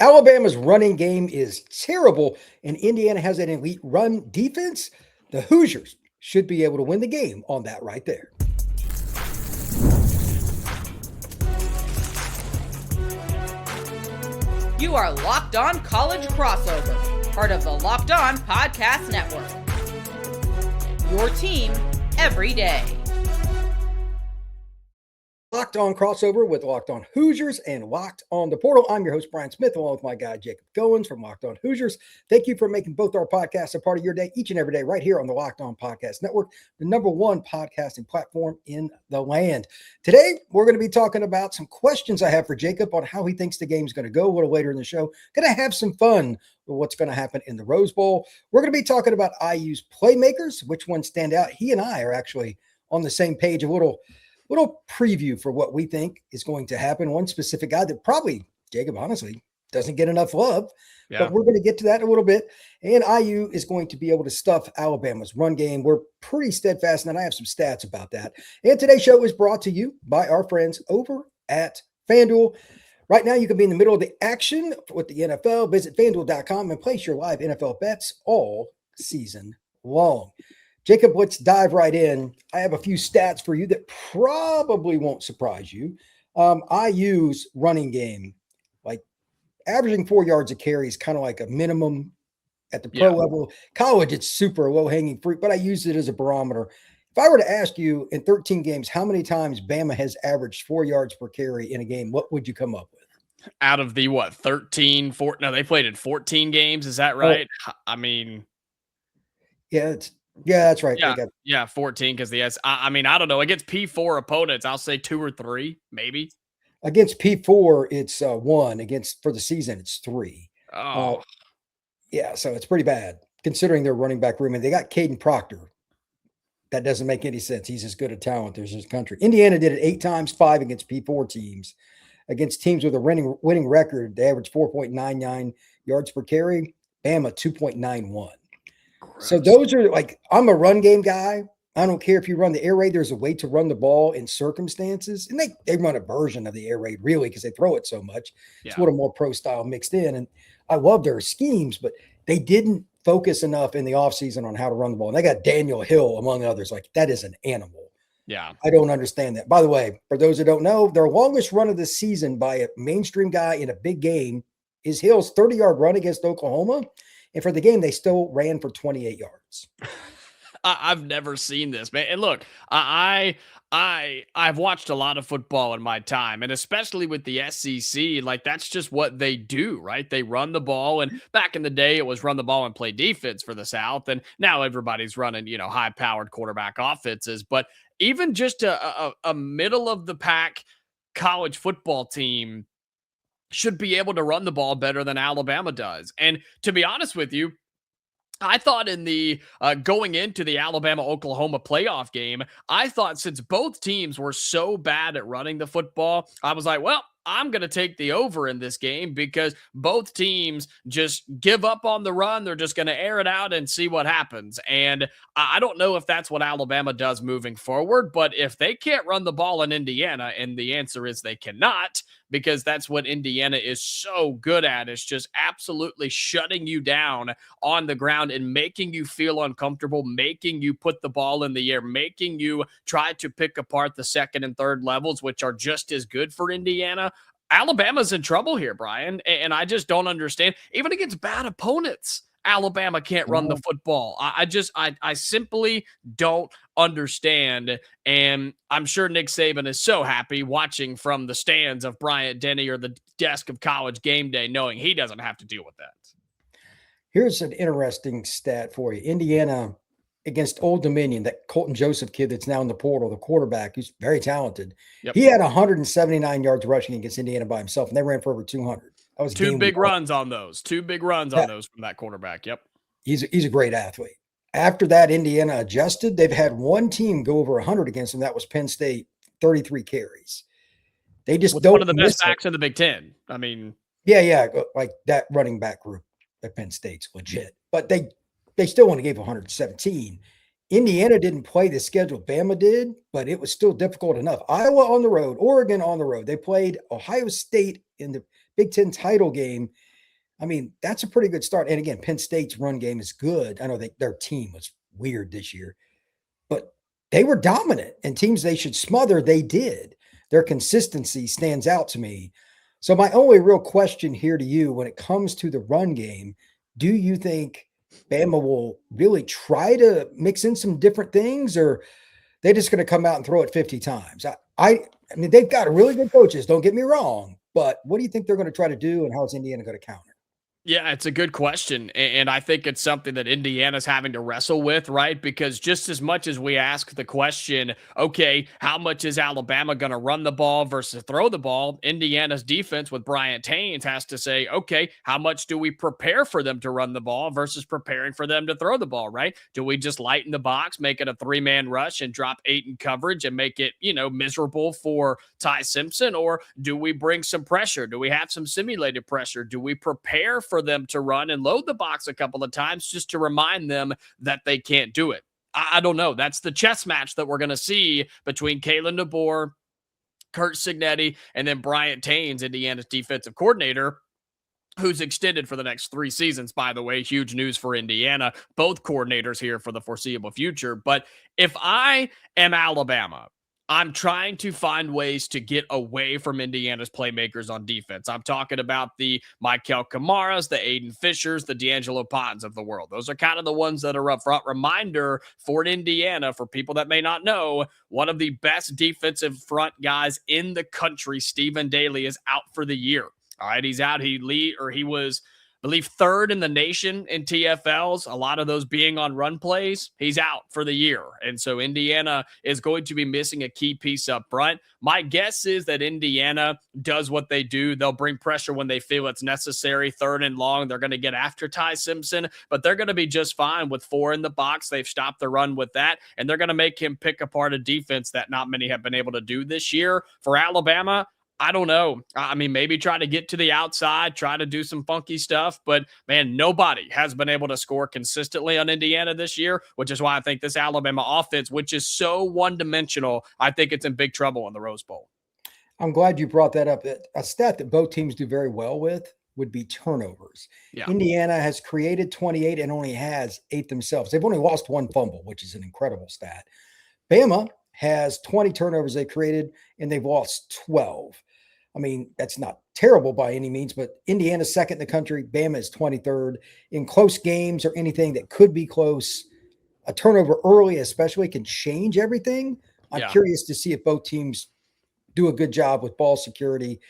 Alabama's running game is terrible, and Indiana has an elite run defense. The Hoosiers should be able to win the game on that right there. You are Locked On College Crossover, part of the Locked On Podcast Network. Your team every day. Locked On Crossover with Locked On Hoosiers and Locked On the Portal. I'm your host, Brian Smith, along with my guy, Jacob Goins from Locked On Hoosiers. Thank you for making both our podcasts a part of your day each and every day right here on the Locked On Podcast Network, the #1 podcasting platform in the land. Today, we're going to be talking about some questions I have for Jacob on how he thinks the game's going to go a little later in the show. Going to have some fun with what's going to happen in the Rose Bowl. We're going to be talking about IU's playmakers, which ones stand out. He and I are actually on the same page, a little preview for what we think is going to happen. One specific guy that probably, Jacob, honestly, doesn't get enough love, but we're going to get to that in a little bit. And IU is going to be able to stuff Alabama's run game. We're pretty steadfast, and I have some stats about that. And today's show is brought to you by our friends over at FanDuel. Right now, you can be in the middle of the action with the NFL. Visit FanDuel.com and place your live NFL bets all season long. Jacob, let's dive right in. I have a few stats for you that probably won't surprise you. IU's running game, like averaging 4 yards a carry is kind of like a minimum at the pro level. College, it's super low-hanging fruit, but I use it as a barometer. If I were to ask you in 13 games how many times Bama has averaged 4 yards per carry in a game, what would you come up with? Out of the, 13, 4? No, they played in 14 games. Is that right? Oh. I mean. Yeah, that's right. 14 because I don't know. Against P4 opponents, I'll say 2 or 3, maybe. Against P4, it's 1. For the season, it's 3. Oh. So it's pretty bad considering their running back room. And they got Caden Proctor. That doesn't make any sense. He's as good a talent as his country. Indiana did it 8 times, 5 against P4 teams. Against teams with a winning record, they averaged 4.99 yards per carry. Bama, 2.91. So those are I'm a run game guy. I don't care if you run the air raid. There's a way to run the ball in circumstances. And they run a version of the air raid, really, because they throw it so much. It's a little more pro style mixed in. And I love their schemes, but they didn't focus enough in the offseason on how to run the ball. And they got Daniel Hill, among others. That is an animal. Yeah. I don't understand that. By the way, for those that don't know, their longest run of the season by a mainstream guy in a big game is Hill's 30-yard run against Oklahoma. And for the game, they still ran for 28 yards. I've never seen this, man. And look, I've watched a lot of football in my time, and especially with the SEC, that's just what they do, right? They run the ball, and back in the day, it was run the ball and play defense for the South, and now everybody's running, high-powered quarterback offenses. But even just a middle-of-the-pack college football team should be able to run the ball better than Alabama does. And to be honest with you, I thought in the going into the Alabama-Oklahoma playoff game, I thought since both teams were so bad at running the football, I was like, well, I'm going to take the over in this game because both teams just give up on the run. They're just going to air it out and see what happens. And I don't know if that's what Alabama does moving forward, but if they can't run the ball in Indiana, and the answer is they cannot, because that's what Indiana is so good at, is just absolutely shutting you down on the ground and making you feel uncomfortable, making you put the ball in the air, making you try to pick apart the second and third levels, which are just as good for Indiana. Alabama's in trouble here, Brian, and I just don't understand. Even against bad opponents, Alabama can't run the football. I simply don't understand. And I'm sure Nick Saban is so happy watching from the stands of Bryant-Denny or the desk of College Game Day, knowing he doesn't have to deal with that. Here's an interesting stat for you. Indiana against Old Dominion, that Colton Joseph kid that's now in the portal, the quarterback, who's very talented. Yep. He had 179 yards rushing against Indiana by himself, and they ran for over 200. That was two big runs on those from that quarterback. Yep. He's a great athlete. After that, Indiana adjusted. They've had one team go over 100 against them. That was Penn State, 33 carries. They just don't. One of the best backs in the Big Ten. I mean, yeah, like that running back group at Penn State's legit, but they still only gave 117. Indiana didn't play the schedule Bama did, but it was still difficult enough. Iowa on the road, Oregon on the road. They played Ohio State in the Big Ten title game, I mean, that's a pretty good start. And again, Penn State's run game is good. I know their team was weird this year, but they were dominant, and teams they should smother, they did. Their consistency stands out to me. So my only real question here to you when it comes to the run game, do you think Bama will really try to mix in some different things, or they're just going to come out and throw it 50 times? I mean, they've got really good coaches, don't get me wrong, but what do you think they're going to try to do, and how is Indiana going to counter? Yeah, it's a good question. And I think it's something that Indiana's having to wrestle with, right? Because just as much as we ask the question, okay, how much is Alabama going to run the ball versus throw the ball? Indiana's defense with Bryant Haynes has to say, okay, how much do we prepare for them to run the ball versus preparing for them to throw the ball, right? Do we just lighten the box, make it a 3-man rush and drop 8 in coverage and make it, miserable for Ty Simpson? Or do we bring some pressure? Do we have some simulated pressure? Do we prepare for them to run and load the box a couple of times just to remind them that they can't do it? I don't know. That's the chess match that we're going to see between Kalen DeBoer, Curt Cignetti, and then Bryant Haynes, Indiana's defensive coordinator, who's extended for the next 3 seasons, by the way. Huge news for Indiana. Both coordinators here for the foreseeable future. But if I am Alabama, I'm trying to find ways to get away from Indiana's playmakers on defense. I'm talking about the Michael Kamaras, the Aiden Fishers, the D'Angelo Pottons of the world. Those are kind of the ones that are up front. Reminder for Indiana, for people that may not know, one of the best defensive front guys in the country, Stephen Daly, is out for the year. All right, he's out. He was, I believe, 3rd in the nation in TFLs, a lot of those being on run plays. He's out for the year. And so Indiana is going to be missing a key piece up front. My guess is that Indiana does what they do. They'll bring pressure when they feel it's necessary. 3rd and long, they're going to get after Ty Simpson, but they're going to be just fine with 4 in the box. They've stopped the run with that, and they're going to make him pick apart a defense that not many have been able to do this year. For Alabama, I don't know. I mean, maybe try to get to the outside, try to do some funky stuff. But, man, nobody has been able to score consistently on Indiana this year, which is why I think this Alabama offense, which is so one-dimensional, I think it's in big trouble in the Rose Bowl. I'm glad you brought that up. A stat that both teams do very well with would be turnovers. Yeah. Indiana has created 28 and only has 8 themselves. They've only lost 1 fumble, which is an incredible stat. Bama has 20 turnovers they created, and they've lost 12. I mean, that's not terrible by any means, but Indiana's 2nd in the country. Bama is 23rd. In close games or anything that could be close, a turnover early especially can change everything. I'm curious to see if both teams do a good job with ball security.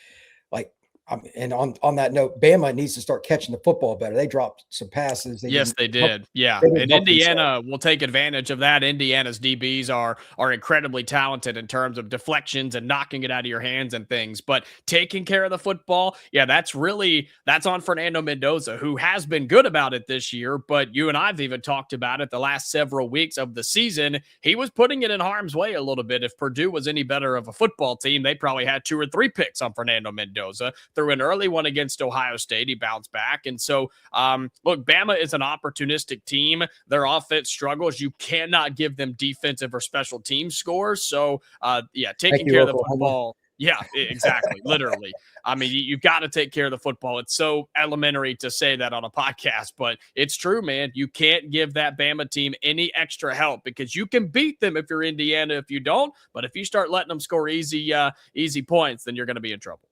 And on that note, Bama needs to start catching the football better. They dropped some passes. They did. Yeah. And Indiana will take advantage of that. Indiana's DBs are incredibly talented in terms of deflections and knocking it out of your hands and things. But taking care of the football, that's on Fernando Mendoza, who has been good about it this year. But you and I've even talked about it the last several weeks of the season. He was putting it in harm's way a little bit. If Purdue was any better of a football team, they probably had 2 or 3 picks on Fernando Mendoza. Threw an early one against Ohio State. He bounced back. And so, look, Bama is an opportunistic team. Their offense struggles. You cannot give them defensive or special team scores. So, taking care of the football. Yeah, exactly. Literally. I mean, you've got to take care of the football. It's so elementary to say that on a podcast, but it's true, man. You can't give that Bama team any extra help because you can beat them if you're Indiana if you don't. But if you start letting them score easy points, then you're going to be in trouble.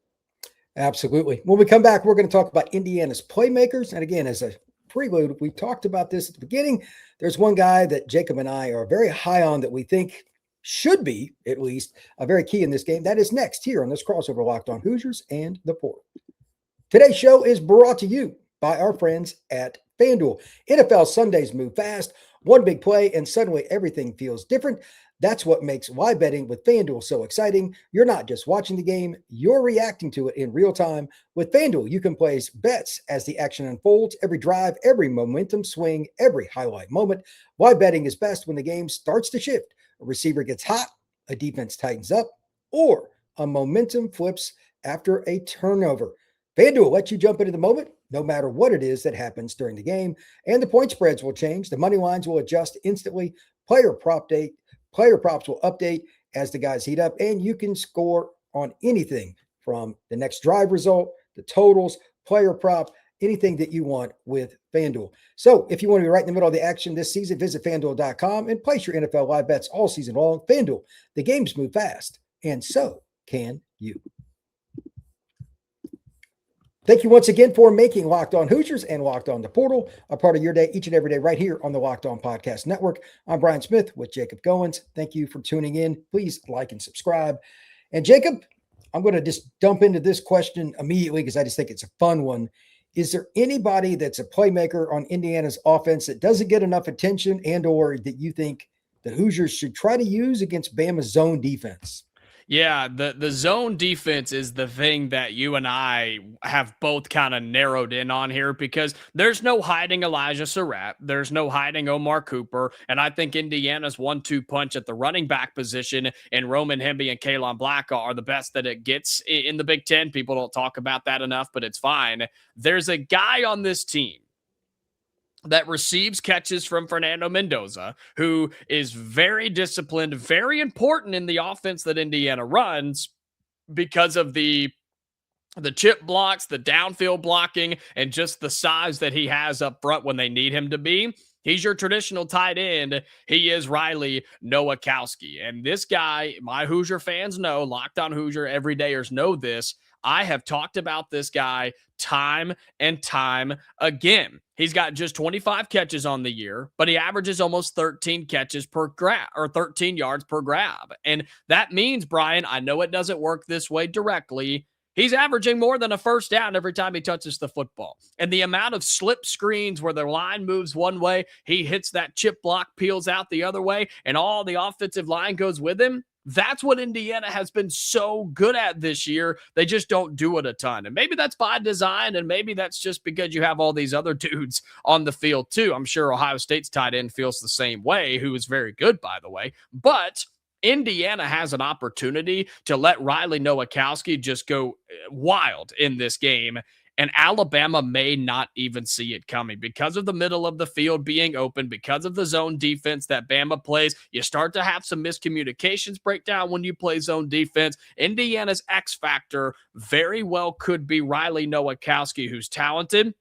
Absolutely. When we come back, we're going to talk about Indiana's playmakers. And again, as a prelude, we talked about this at the beginning. There's one guy that Jacob and I are very high on that we think should be, at least, a very key in this game. That is next here on this crossover Locked On Hoosiers and the Portal. Today's show is brought to you by our friends at FanDuel. NFL Sundays move fast. One big play, and suddenly everything feels different. That's what makes live betting with FanDuel so exciting. You're not just watching the game, you're reacting to it in real time. With FanDuel, you can place bets as the action unfolds, every drive, every momentum swing, every highlight moment. Live betting is best when the game starts to shift. A receiver gets hot, a defense tightens up, or a momentum flips after a turnover. FanDuel lets you jump into the moment, no matter what it is that happens during the game, and the point spreads will change. The money lines will adjust instantly. Player props will update as the guys heat up, and you can score on anything from the next drive result, the totals, player prop, anything that you want with FanDuel. So if you want to be right in the middle of the action this season, visit FanDuel.com and place your NFL live bets all season long. FanDuel, the games move fast, and so can you. Thank you once again for making Locked On Hoosiers and Locked On the Portal a part of your day each and every day right here on the Locked On Podcast Network. I'm Brian Smith with Jacob Goins. Thank you for tuning in. Please like and subscribe. And Jacob, I'm going to just dump into this question immediately because I just think it's a fun one. Is there anybody that's a playmaker on Indiana's offense that doesn't get enough attention and or that you think the Hoosiers should try to use against Bama's zone defense? Yeah, the zone defense is the thing that you and I have both kind of narrowed in on here because there's no hiding Elijah Surratt. There's no hiding Omar Cooper. And I think Indiana's 1-2 punch at the running back position and Roman Hemby and Kalen Black are the best that it gets in the Big Ten. People don't talk about that enough, but it's fine. There's a guy on this team that receives catches from Fernando Mendoza, who is very disciplined, very important in the offense that Indiana runs because of the chip blocks, the downfield blocking, and just the size that he has up front when they need him to be. He's your traditional tight end. He is Riley Nowakowski. And this guy, my Hoosier fans know, Locked On Hoosier everydayers know this. I have talked about this guy time and time again. He's got just 25 catches on the year, but he averages almost 13 catches per grab or 13 yards per grab. And that means, Brian, I know it doesn't work this way directly. He's averaging more than a first down every time he touches the football. And the amount of slip screens where the line moves one way, he hits that chip block, peels out the other way, and all the offensive line goes with him. That's what Indiana has been so good at this year. They just don't do it a ton. And maybe that's by design, and maybe that's just because you have all these other dudes on the field too. I'm sure Ohio State's tight end feels the same way, who is very good, by the way. But Indiana has an opportunity to let Riley Nowakowski just go wild in this game. And Alabama may not even see it coming because of the middle of the field being open, because of the zone defense that Bama plays. You start to have some miscommunications break down when you play zone defense. Indiana's X factor very well could be Riley Nowakowski, who's talented.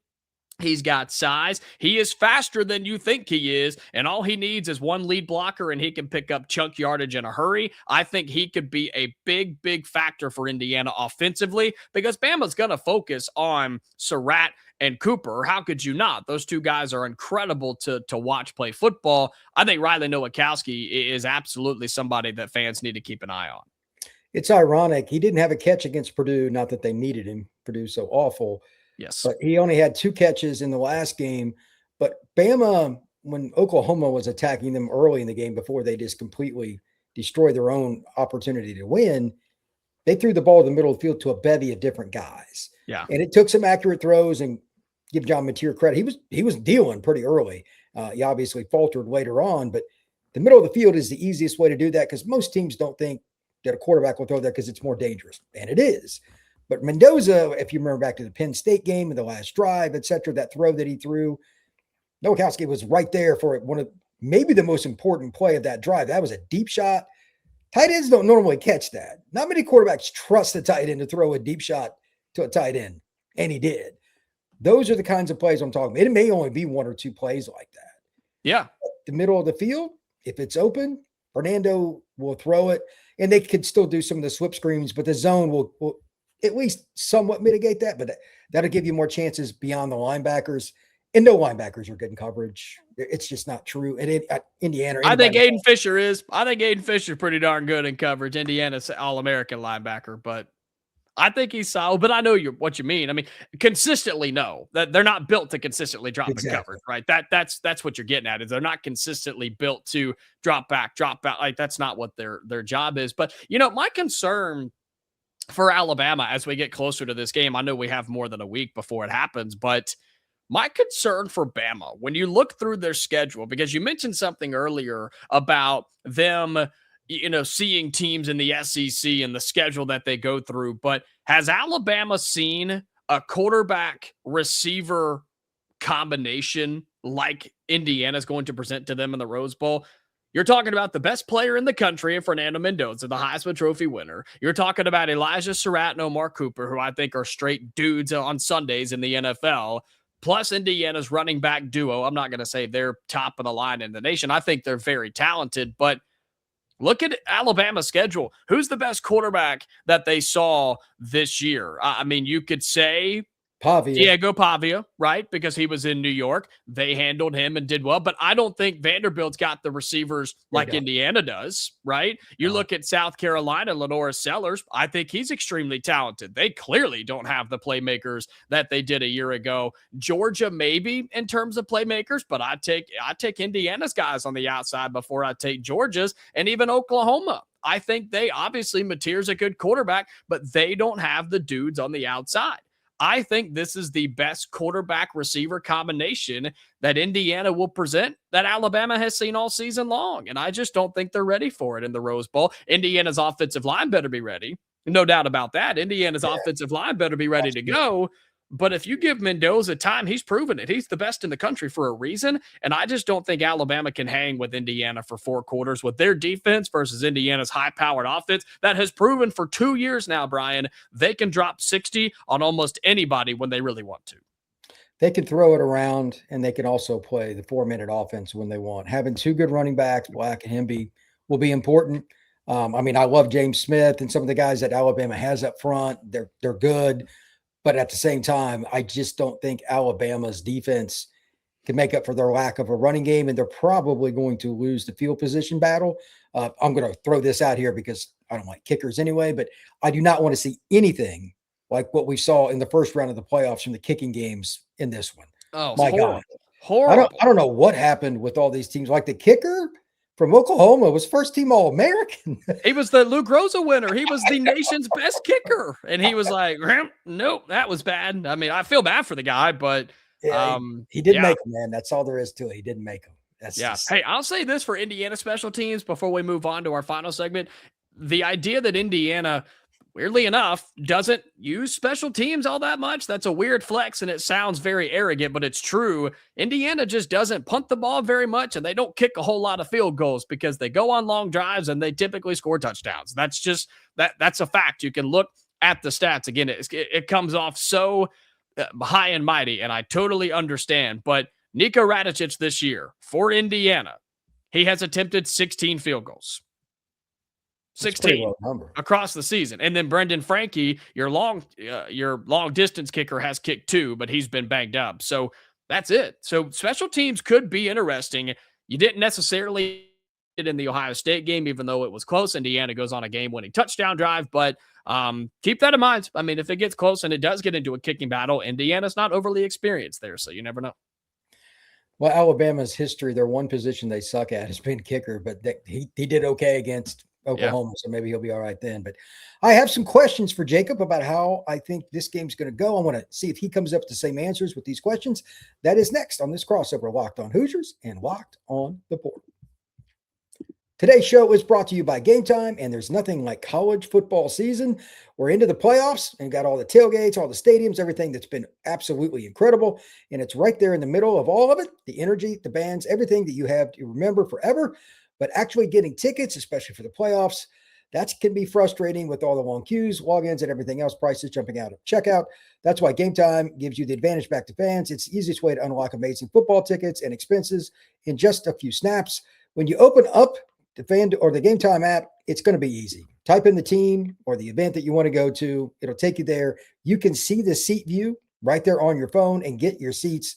He's got size. He is faster than you think he is, and all he needs is one lead blocker, and he can pick up chunk yardage in a hurry. I think he could be a big, big factor for Indiana offensively because Bama's going to focus on Surratt and Cooper. How could you not? Those two guys are incredible to watch play football. I think Riley Nowakowski is absolutely somebody that fans need to keep an eye on. It's ironic. He didn't have a catch against Purdue, not that they needed him. Purdue's so awful. Yes. But he only had 2 catches in the last game. But Bama, when Oklahoma was attacking them early in the game before they just completely destroyed their own opportunity to win, they threw the ball in the middle of the field to a bevy of different guys. Yeah. And it took some accurate throws, and give John Mateer credit. He was dealing pretty early. He obviously faltered later on, but the middle of the field is the easiest way to do that because most teams don't think that a quarterback will throw that because it's more dangerous. And it is. But Mendoza, if you remember back to the Penn State game and the last drive, et cetera, that throw that he threw, Nowakowski was right there for one of maybe the most important play of that drive. That was a deep shot. Tight ends don't normally catch that. Not many quarterbacks trust the tight end to throw a deep shot to a tight end, and he did. Those are the kinds of plays I'm talking about. It may only be 1 or 2 plays like that. Yeah. The middle of the field, if it's open, Fernando will throw it, and they could still do some of the slip screens, but the zone will at least somewhat mitigate that, but that'll give you more chances beyond the linebackers. And no linebackers are good in coverage. It's just not true. And Indiana. I think Aiden Fisher is. I think Aiden Fisher is pretty darn good in coverage. Indiana's All-American linebacker, but I think he's solid. But I know what you mean. I mean, consistently, no. That they're not built to consistently drop in coverage, right? That's what you're getting at. Is they're not consistently built to drop back. Like that's not what their job is. But my concern for Alabama as we get closer to this game, I know we have more than a week before it happens, but my concern for Bama, when you look through their schedule, because you mentioned something earlier about them, seeing teams in the SEC and the schedule that they go through, but has Alabama seen a quarterback receiver combination like Indiana's going to present to them in the Rose Bowl? You're talking about the best player in the country in Fernando Mendoza, the Heisman Trophy winner. You're talking about Elijah Surratt and Omar Cooper, who I think are straight dudes on Sundays in the NFL, plus Indiana's running back duo. I'm not going to say they're top of the line in the nation. I think they're very talented, but look at Alabama's schedule. Who's the best quarterback that they saw this year? I mean, you could say Diego Pavia, right? Because he was in New York. They handled him and did well. But I don't think Vanderbilt's got the receivers like Indiana does, right? You look at South Carolina, Lenora Sellers. I think he's extremely talented. They clearly don't have the playmakers that they did a year ago. Georgia, maybe in terms of playmakers, but I take Indiana's guys on the outside before I take Georgia's, and even Oklahoma. I think they obviously Mateer's a good quarterback, but they don't have the dudes on the outside. I think this is the best quarterback receiver combination that Indiana will present that Alabama has seen all season long. And I just don't think they're ready for it in the Rose Bowl. Indiana's offensive line better be ready. No doubt about that. Indiana's offensive line better be ready to go. But if you give Mendoza time, he's proven it. He's the best in the country for a reason. And I just don't think Alabama can hang with Indiana for 4 quarters with their defense versus Indiana's high-powered offense that has proven for 2 years now, Brian, they can drop 60 on almost anybody when they really want to. They can throw it around, and they can also play the 4-minute offense when they want. Having 2 good running backs, Black and Hemby, will be important. I mean, I love James Smith and some of the guys that Alabama has up front. They're good. But at the same time, I just don't think Alabama's defense can make up for their lack of a running game, and they're probably going to lose the field position battle. I'm going to throw this out here because I don't like kickers anyway, but I do not want to see anything like what we saw in the first round of the playoffs from the kicking games in this one. Oh, my horrible. God. Horrible. I don't know what happened with all these teams. Like the kicker from Oklahoma was first-team All-American. He was the Luke Rosa winner. He was the nation's best kicker. And he was like, nope, that was bad. I mean, I feel bad for the guy, but he didn't make him, man. That's all there is to it. He didn't make him. Hey, I'll say this for Indiana special teams before we move on to our final segment. The idea that Indiana, weirdly enough, doesn't use special teams all that much, that's a weird flex, and it sounds very arrogant, but it's true. Indiana just doesn't punt the ball very much, and they don't kick a whole lot of field goals because they go on long drives and they typically score touchdowns. That's just that's a fact. You can look at the stats. Again, it comes off so high and mighty, and I totally understand. But Nico Radicic this year for Indiana, he has attempted 16 field goals. 16 across the season. And then Brendan Frankie, your long distance kicker, has kicked 2, but he's been banged up. So that's it. So special teams could be interesting. You didn't necessarily in the Ohio State game, even though it was close. Indiana goes on a game-winning touchdown drive, but keep that in mind. I mean, if it gets close and it does get into a kicking battle, Indiana's not overly experienced there, so you never know. Well, Alabama's history, their one position they suck at has been kicker, but he did okay against Oklahoma, so maybe he'll be all right then. But I have some questions for Jacob about how I think this game's going to go. I want to see if he comes up with the same answers with these questions. That is next on this crossover, Locked On Hoosiers and Locked On the Portal. Today's show is brought to you by Game Time, and there's nothing like college football season. We're into the playoffs and got all the tailgates, all the stadiums, everything that's been absolutely incredible. And it's right there in the middle of all of it, the energy, the bands, everything that you have to remember forever. But actually getting tickets, especially for the playoffs, that can be frustrating with all the long queues, logins, and everything else, prices jumping out of checkout. That's why Game Time gives you the advantage back to fans. It's the easiest way to unlock amazing football tickets and expenses in just a few snaps. When you open up the fan or the Game Time app, it's going to be easy. Type in the team or the event that you want to go to. It'll take you there. You can see the seat view right there on your phone and get your seats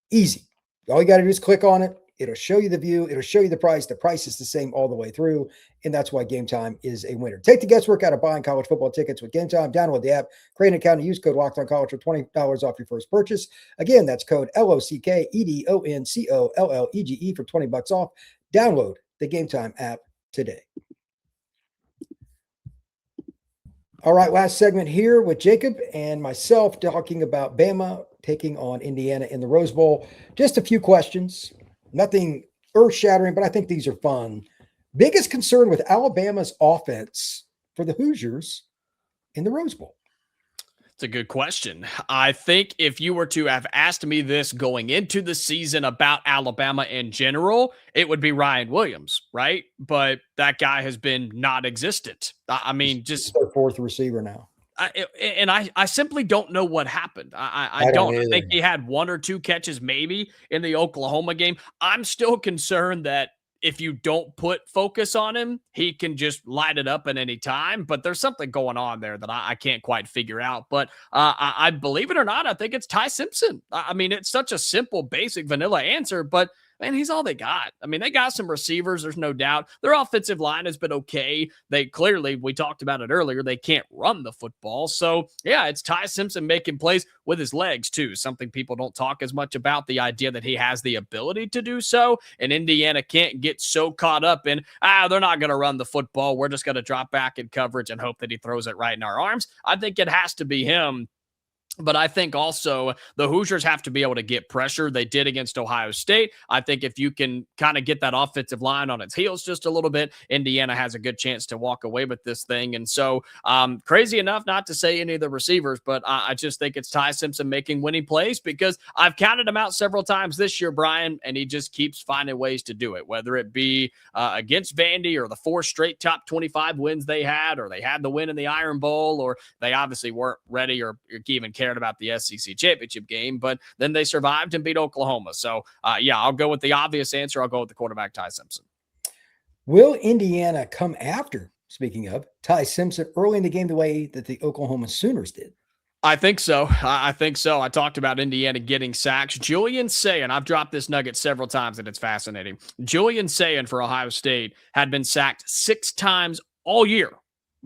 easy. All you got to do is click on it. It'll show you the view. It'll show you the price. The price is the same all the way through, and that's why Game Time is a winner. Take the guesswork out of buying college football tickets with Game Time. Download the app, create an account, and use code LOCKEDONCollege for $20 off your first purchase. Again, that's code LOCKEDONCOLLEGE for $20 off. Download the Game Time app today. All right, last segment here with Jacob and myself talking about Bama taking on Indiana in the Rose Bowl. Just a few questions. Nothing earth-shattering, but I think these are fun. Biggest concern with Alabama's offense for the Hoosiers in the Rose Bowl? It's It's a good question. I think if you were to have asked me this going into the season about Alabama in general, it would be Ryan Williams, right? But that guy has been non-existent. I mean, He's just their fourth receiver now. I simply don't know what happened. I don't don't. I think either. he had 1 or 2 catches maybe in the Oklahoma game. I'm still concerned that if you don't put focus on him, he can just light it up at any time. But there's something going on there that I can't quite figure out. But I believe it or not, I think it's Ty Simpson. I mean, it's such a simple, basic, vanilla answer, but man, he's all they got. I mean, they got some receivers, there's no doubt. Their offensive line has been okay. They clearly, we talked about it earlier, they can't run the football. So, yeah, it's Ty Simpson making plays with his legs, too. Something people don't talk as much about, the idea that he has the ability to do so. And Indiana can't get so caught up in, they're not going to run the football. We're just going to drop back in coverage and hope that he throws it right in our arms. I think it has to be him. But I think also the Hoosiers have to be able to get pressure. They did against Ohio State. I think if you can kind of get that offensive line on its heels just a little bit, Indiana has a good chance to walk away with this thing. And so crazy enough, not to say any of the receivers, but I just think it's Ty Simpson making winning plays because I've counted him out several times this year, Brian, and he just keeps finding ways to do it, whether it be against Vandy or the 4 straight top 25 wins they had, or they had the win in the Iron Bowl, or they obviously weren't ready or even cared about the SEC championship game, but then they survived and beat Oklahoma. So, yeah, I'll go with the obvious answer. I'll go with the quarterback, Ty Simpson. Will Indiana come after, speaking of, Ty Simpson early in the game the way that the Oklahoma Sooners did? I think so. I think so. I talked about Indiana getting sacks. Julian Sayin, I've dropped this nugget several times and it's fascinating. Julian Sayin for Ohio State had been sacked 6 times all year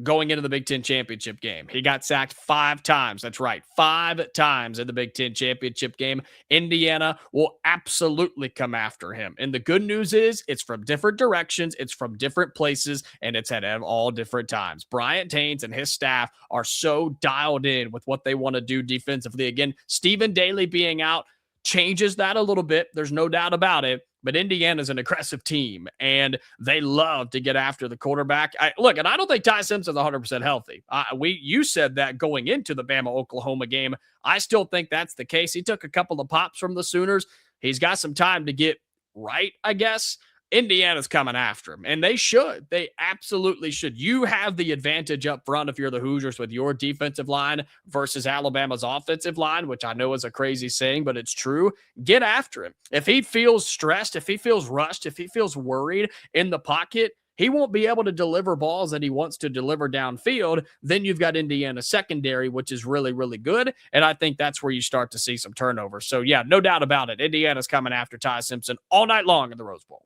going into the Big Ten championship game. He got sacked 5 times. That's right, 5 times in the Big Ten championship game. Indiana will absolutely come after him. And the good news is it's from different directions, it's from different places, and it's at all different times. Bryant Haynes and his staff are so dialed in with what they want to do defensively. Again, Stephen Daly being out changes that a little bit. There's no doubt about it. But Indiana's an aggressive team, and they love to get after the quarterback. Look, and I don't think Ty Simpson's 100% healthy. You said that going into the Bama-Oklahoma game. I still think that's the case. He took a couple of pops from the Sooners. He's got some time to get right, I guess. Indiana's coming after him, and they should. They absolutely should. You have the advantage up front if you're the Hoosiers with your defensive line versus Alabama's offensive line, which I know is a crazy saying, but it's true. Get after him. If he feels stressed, if he feels rushed, if he feels worried in the pocket, he won't be able to deliver balls that he wants to deliver downfield. Then you've got Indiana secondary, which is really, really good. And I think that's where you start to see some turnovers. So, yeah, no doubt about it. Indiana's coming after Ty Simpson all night long in the Rose Bowl.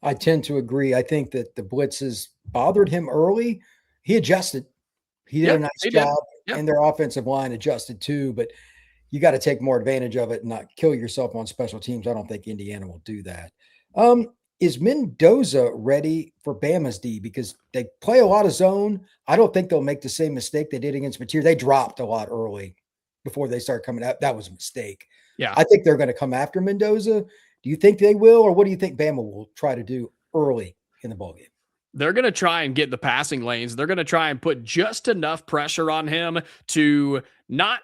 I tend to agree. I think that the blitzes bothered him early. He adjusted. He did a nice job, and their offensive line adjusted too. But you got to take more advantage of it and not kill yourself on special teams. I don't think Indiana will do that. Is Mendoza ready for Bama's D? Because they play a lot of zone. I don't think they'll make the same mistake they did against Mateer. They dropped a lot early before they start coming out. That was a mistake. Yeah, I think they're going to come after Mendoza. Do you think they will, or what do you think Bama will try to do early in the ballgame? They're going to try and get the passing lanes. They're going to try and put just enough pressure on him to not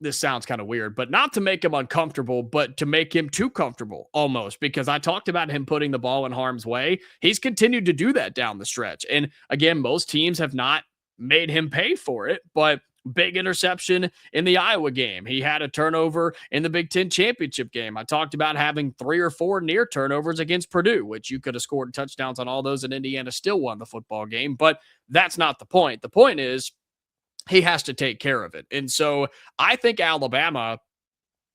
this sounds kind of weird, but not to make him uncomfortable, but to make him too comfortable almost, because I talked about him putting the ball in harm's way. He's continued to do that down the stretch. And again, most teams have not made him pay for it, but big interception in the Iowa game. He had a turnover in the Big Ten championship game. I talked about having 3 or 4 near turnovers against Purdue, which you could have scored touchdowns on all those and Indiana still won the football game. But that's not the point. The point is he has to take care of it. And so I think Alabama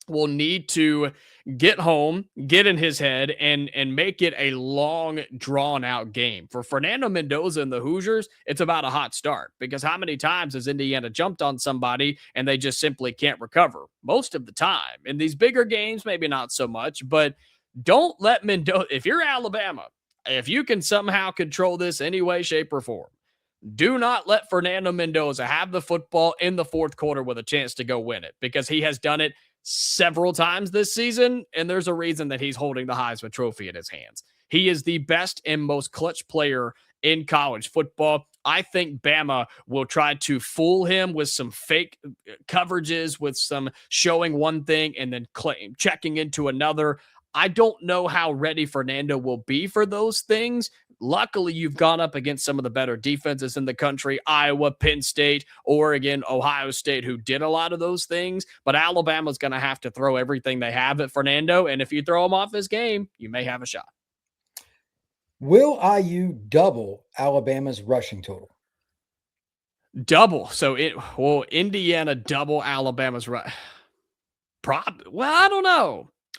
will need to get home, get in his head, and make it a long, drawn-out game. For Fernando Mendoza and the Hoosiers, it's about a hot start, because how many times has Indiana jumped on somebody and they just simply can't recover? Most of the time. In these bigger games, maybe not so much, but don't let Mendoza, if you're Alabama, if you can somehow control this any way, shape, or form, do not let Fernando Mendoza have the football in the fourth quarter with a chance to go win it, because he has done it several times this season, and there's a reason that he's holding the Heisman Trophy in his hands. He is the best and most clutch player in college football. I think Bama will try to fool him with some fake coverages, with some showing one thing and then checking into another. I don't know how ready Fernando will be for those things. Luckily, you've gone up against some of the better defenses in the country, Iowa, Penn State, Oregon, Ohio State, who did a lot of those things. But Alabama's going to have to throw everything they have at Fernando. And if you throw him off his game, you may have a shot. Will IU double Alabama's rushing total? Double. So Indiana double Alabama's well,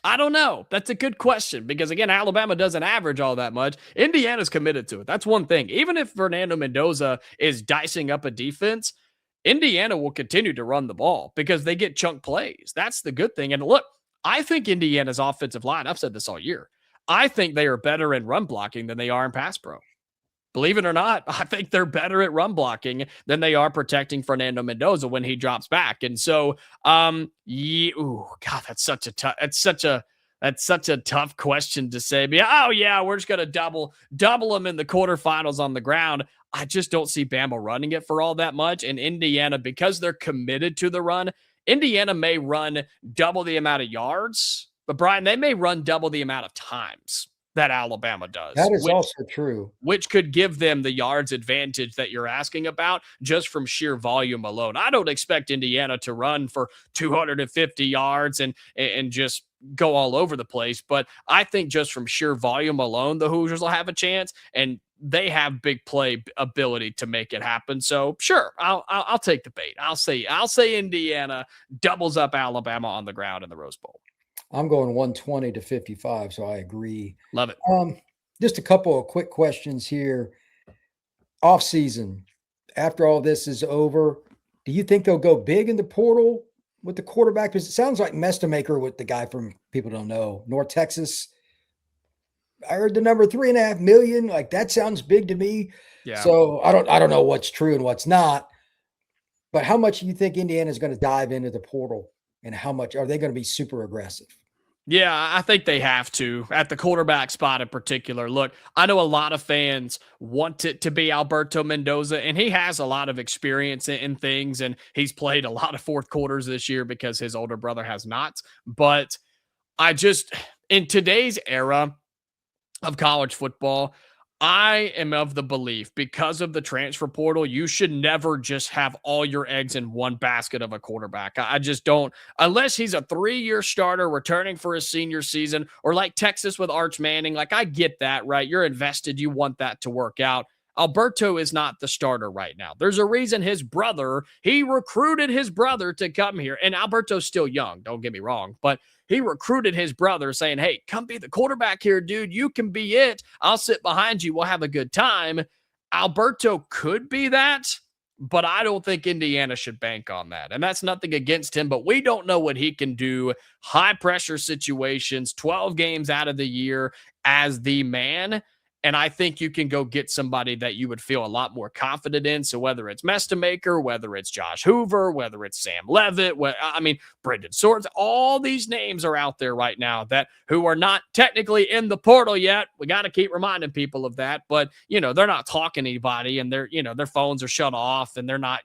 I don't know. That's a good question because, again, Alabama doesn't average all that much. Indiana's committed to it. That's one thing. Even if Fernando Mendoza is dicing up a defense, Indiana will continue to run the ball because they get chunk plays. That's the good thing. And look, I think Indiana's offensive line, I've said this all year, I think they are better in run blocking than they are in pass pro. Believe it or not, I think they're better at run blocking than they are protecting Fernando Mendoza when he drops back. And so, God, that's such a tough question to say. But, we're just going to double them in the quarterfinals on the ground. I just don't see Bama running it for all that much. And Indiana, because they're committed to the run, Indiana may run double the amount of yards, but Brian, they may run double the amount of times that Alabama does. That is also true. Which could give them the yards advantage that you're asking about just from sheer volume alone. I don't expect Indiana to run for 250 yards and just go all over the place, but I think just from sheer volume alone, the Hoosiers will have a chance, and they have big play ability to make it happen. So sure, I'll take the bait. I'll say Indiana doubles up Alabama on the ground in the Rose Bowl. I'm going 120-55, so I agree. Love it. Just a couple of quick questions here. Off season, after all this is over, do you think they'll go big in the portal with the quarterback? Because it sounds like Mestamaker with the guy from, people don't know, North Texas. I heard the number 3.5 million. Like, that sounds big to me. Yeah. So I don't know what's true and what's not. But how much do you think Indiana is going to dive into the portal, and how much are they going to be super aggressive? Yeah, I think they have to at the quarterback spot in particular. Look, I know a lot of fans want it to be Alberto Mendoza, and he has a lot of experience in things, and he's played a lot of fourth quarters this year because his older brother has not. But in today's era of college football, I am of the belief, because of the transfer portal, you should never just have all your eggs in one basket of a quarterback. I just don't, unless he's a 3-year starter returning for his senior season, or like Texas with Arch Manning. Like, I get that, right? You're invested. You want that to work out. Alberto is not the starter right now. There's a reason he recruited his brother to come here. And Alberto's still young, don't get me wrong, but he recruited his brother saying, hey, come be the quarterback here, dude. You can be it. I'll sit behind you. We'll have a good time. Alberto could be that, but I don't think Indiana should bank on that. And that's nothing against him, but we don't know what he can do. High pressure situations, 12 games out of the year as the man. And I think you can go get somebody that you would feel a lot more confident in. So whether it's Mestamaker, whether it's Josh Hoover, whether it's Sam Levitt, Brendan Swords, all these names are out there right now who are not technically in the portal yet. We got to keep reminding people of that. But, they're not talking to anybody, and their phones are shut off, and they're not,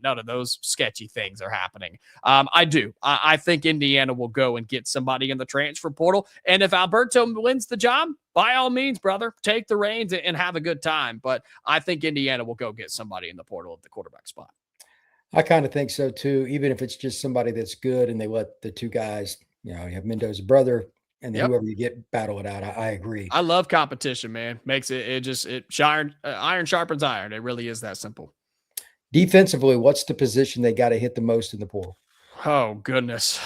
none of those sketchy things are happening. I think Indiana will go and get somebody in the transfer portal. And if Alberto wins the job, by all means, brother, take the reins and have a good time. But I think Indiana will go get somebody in the portal at the quarterback spot. I kind of think so too, even if it's just somebody that's good and they let the two guys, you have Mendoza's brother and then whoever you get battle it out. I agree. I love competition, man. Makes iron sharpens iron. It really is that simple. Defensively, what's the position they got to hit the most in the portal? Oh, goodness.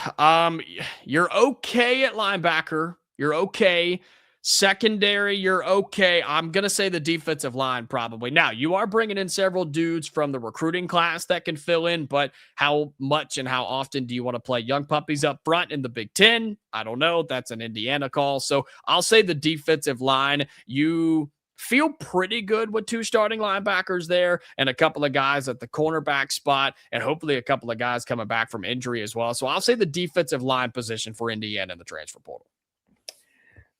You're okay at linebacker. You're okay. Secondary, you're okay. I'm going to say the defensive line probably. Now, you are bringing in several dudes from the recruiting class that can fill in, but how much and how often do you want to play young puppies up front in the Big Ten? I don't know. That's an Indiana call. So I'll say the defensive line. You feel pretty good with 2 starting linebackers there and a couple of guys at the cornerback spot, and hopefully a couple of guys coming back from injury as well. So I'll say the defensive line position for Indiana in the transfer portal.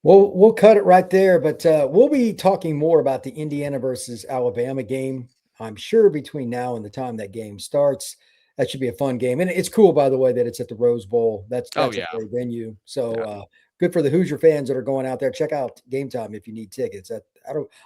We'll cut it right there, but we'll be talking more about the Indiana versus Alabama game I'm sure between now and the time that game starts, that should be a fun game. And it's cool, by the way, that it's at the Rose Bowl. That's Oh, a yeah. great venue. So Yeah. good for the Hoosier fans that are going out there. Check out Game Time if you need tickets.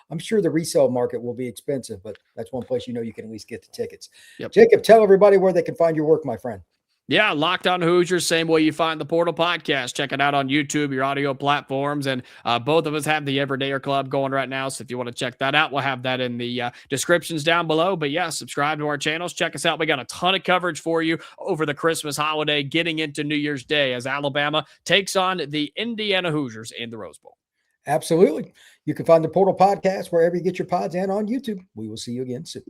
I'm sure the resale market will be expensive, but that's one place you can at least get the tickets. Yep. Jacob, tell everybody where they can find your work, my friend. Yeah, Locked On Hoosiers, same way you find the Portal Podcast. Check it out on YouTube, your audio platforms, and both of us have the Everydayer Club going right now, so if you want to check that out, we'll have that in the descriptions down below. But yeah, subscribe to our channels. Check us out. We got a ton of coverage for you over the Christmas holiday, getting into New Year's Day as Alabama takes on the Indiana Hoosiers in the Rose Bowl. Absolutely. You can find the Portal Podcast wherever you get your pods and on YouTube. We will see you again soon.